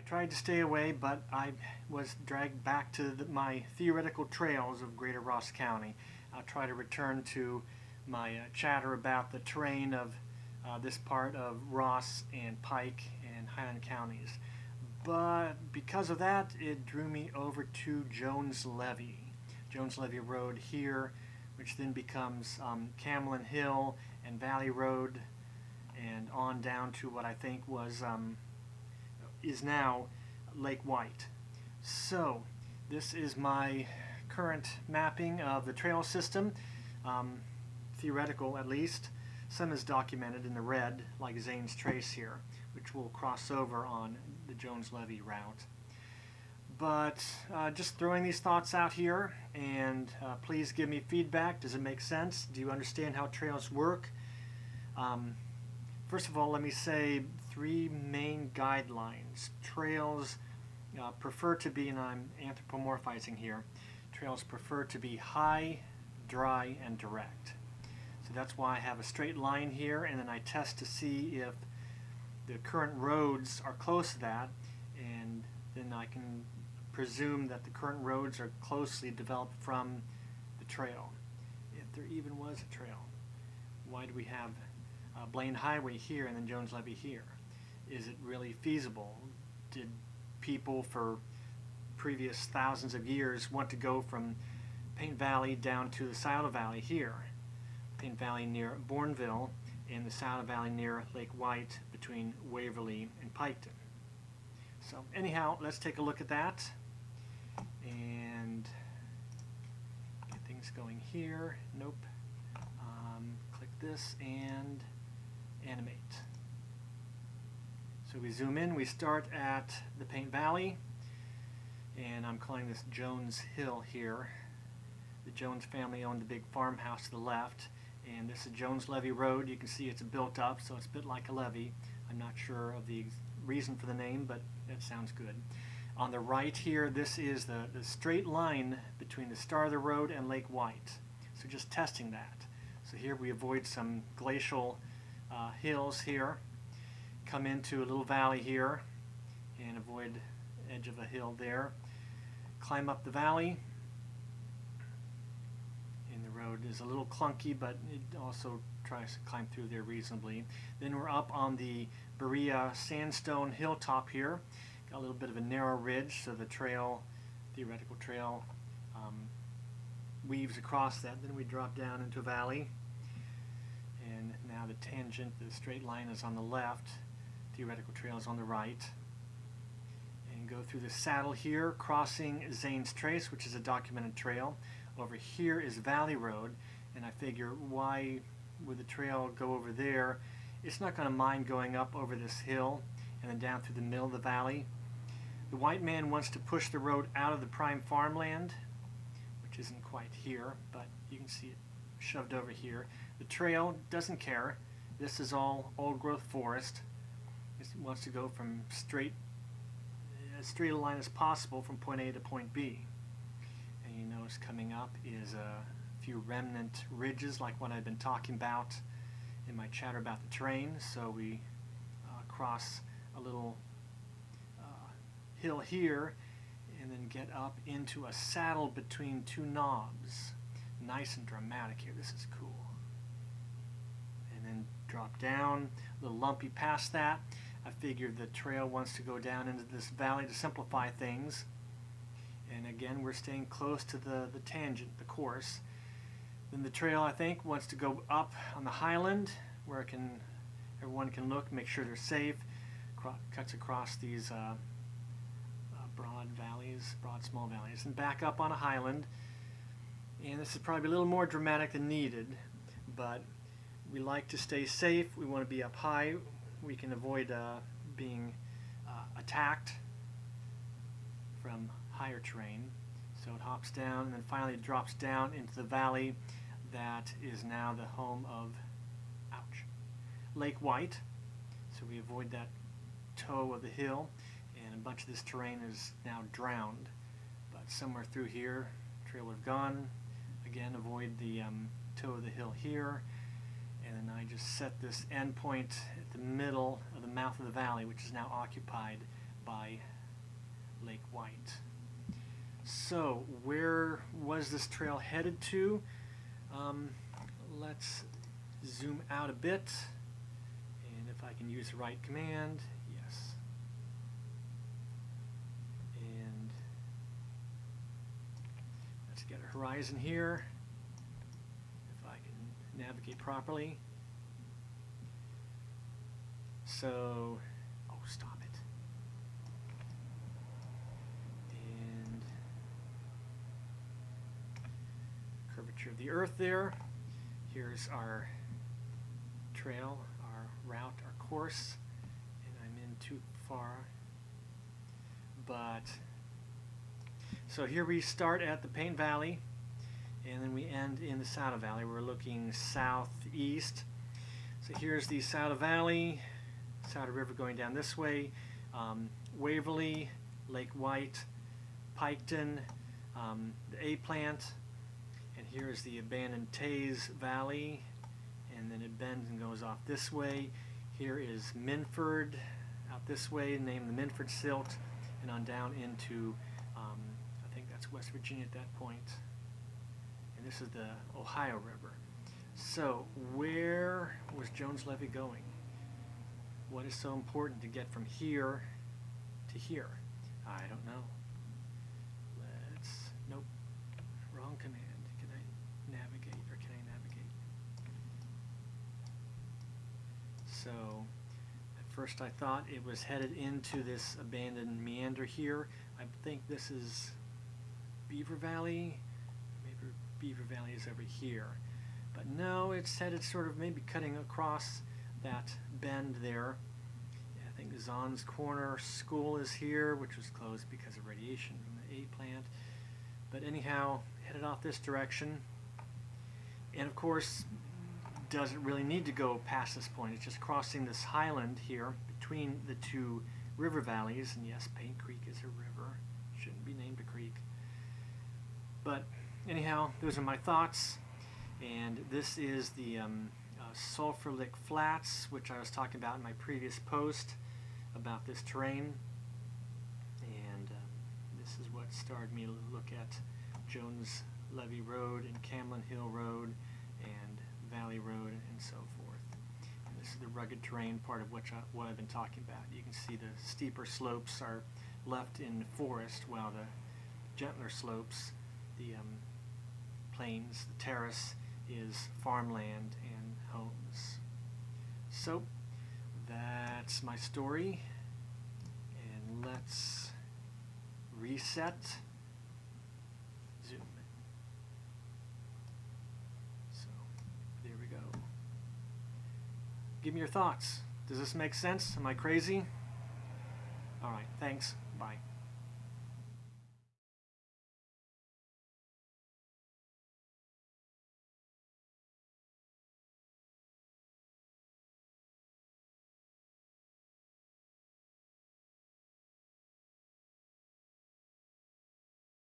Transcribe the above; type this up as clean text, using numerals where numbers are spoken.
I tried to stay away, but I was dragged back to my theoretical trails of Greater Ross County. I'll try to return to my chatter about the terrain of this part of Ross and Pike and Highland counties. But because of that, it drew me over to Jones Levy Road here, which then becomes Camlin Hill and Valley Road, and on down to what I think was is now Lake White. So this is my current mapping of the trail system, theoretical at least. Some is documented in the red, like Zane's Trace here, which will cross over on the Jones Levy route. But just throwing these thoughts out here, and please give me feedback. Does it make sense? Do you understand how trails work? First of all, let me say three main guidelines. Trails prefer to be, and I'm anthropomorphizing here, trails prefer to be high, dry, and direct. So that's why I have a straight line here, and then I test to see if the current roads are close to that, and then I can presume that the current roads are closely developed from the trail, if there even was a trail. Why do we have Blaine Highway here and then Jones Levy here? Is it really feasible? Did people for previous thousands of years want to go from Paint Valley down to the Scioto Valley here? Paint Valley near Bourneville and the Scioto Valley near Lake White between Waverly and Piketon. So anyhow, let's take a look at that and get things going here. Nope. Click this and animate. So we zoom in, we start at the Paint Valley, and I'm calling this Jones Hill here. The Jones family owned the big farmhouse to the left, and this is Jones Levy Road. You can see it's built up, so it's a bit like a levee. I'm not sure of the reason for the name, but that sounds good. On the right here, this is the straight line between the start of the road and Lake White. So just testing that. So here we avoid some glacial hills here, come into a little valley here, and avoid edge of a hill there. Climb up the valley, and the road is a little clunky, but it also tries to climb through there reasonably. Then we're up on the Berea sandstone hilltop here. Got a little bit of a narrow ridge, so the trail, theoretical trail, weaves across that. Then we drop down into a valley, and now the tangent, the straight line, is on the left, theoretical trail is on the right, and go through the saddle here, crossing Zane's Trace, which is a documented trail. Over here is Valley Road, and I figure, why would the trail go over there? It's not going to mind going up over this hill and then down through the middle of the valley. The white man wants to push the road out of the prime farmland, which isn't quite here, but you can see it shoved over here. The trail doesn't care. This is all old growth forest. It wants to go from as straight a line as possible from point A to point B. And you notice coming up is a few remnant ridges like what I've been talking about in my chatter about the terrain. So we cross a little hill here and then get up into a saddle between two knobs. Nice and dramatic here. This is cool. And then drop down, a little lumpy past that. I figured the trail wants to go down into this valley to simplify things. And again, we're staying close to the tangent, the course. Then the trail, I think, wants to go up on the highland where everyone can look, make sure they're safe. Cuts across these broad small valleys, and back up on a highland. And this is probably a little more dramatic than needed, but we like to stay safe. We want to be up high. We can avoid being attacked from higher terrain. So it hops down and then finally it drops down into the valley that is now the home of Lake White. So we avoid that toe of the hill, and a bunch of this terrain is now drowned. But somewhere through here, trail would have gone. Again, avoid the toe of the hill here, and then I just set this endpoint at the middle of the mouth of the valley, which is now occupied by Lake White. So where was this trail headed to? Let's zoom out a bit, and if I can use the right command, yes. And let's get a horizon here, if I can navigate properly. So, oh, stop it. And curvature of the earth there. Here's our trail, our route, our course, and I'm in too far. But, so here we start at the Paint Valley, and then we end in the Scioto Valley. We're looking southeast. So here's the Scioto Valley, Scioto River going down this way, Waverly, Lake White, Piketon, the A plant, and here is the abandoned Tays Valley, and then it bends and goes off this way. Here is Minford out this way, named the Minford Silt, and on down into, I think that's West Virginia at that point. And this is the Ohio River. So where was Jones Levy going? What is so important to get from here to here? I don't know. Nope, wrong command. Can I navigate, or can I navigate? So at first I thought it was headed into this abandoned meander here. I think this is Beaver Valley. Maybe Beaver Valley is over here. But no, it's headed sort of maybe cutting across that bend there. I think Zahn's Corner School is here, which was closed because of radiation from the A plant. But anyhow, headed off this direction. And of course, doesn't really need to go past this point. It's just crossing this highland here between the two river valleys. And yes, Paint Creek is a river. Shouldn't be named a creek. But anyhow, those are my thoughts. And this is the Sulphur Lick Flats, which I was talking about in my previous post about this terrain. And this is what started me to look at Jones Levy Road and Camlin Hill Road and Valley Road and so forth. And this is the rugged terrain part of what I've been talking about. You can see the steeper slopes are left in forest, while the gentler slopes, the plains, the terrace, is farmland and homes. So that's my story, and let's reset, zoom. So there we go. Give me your thoughts. Does this make sense? Am I crazy? All right, thanks. Bye.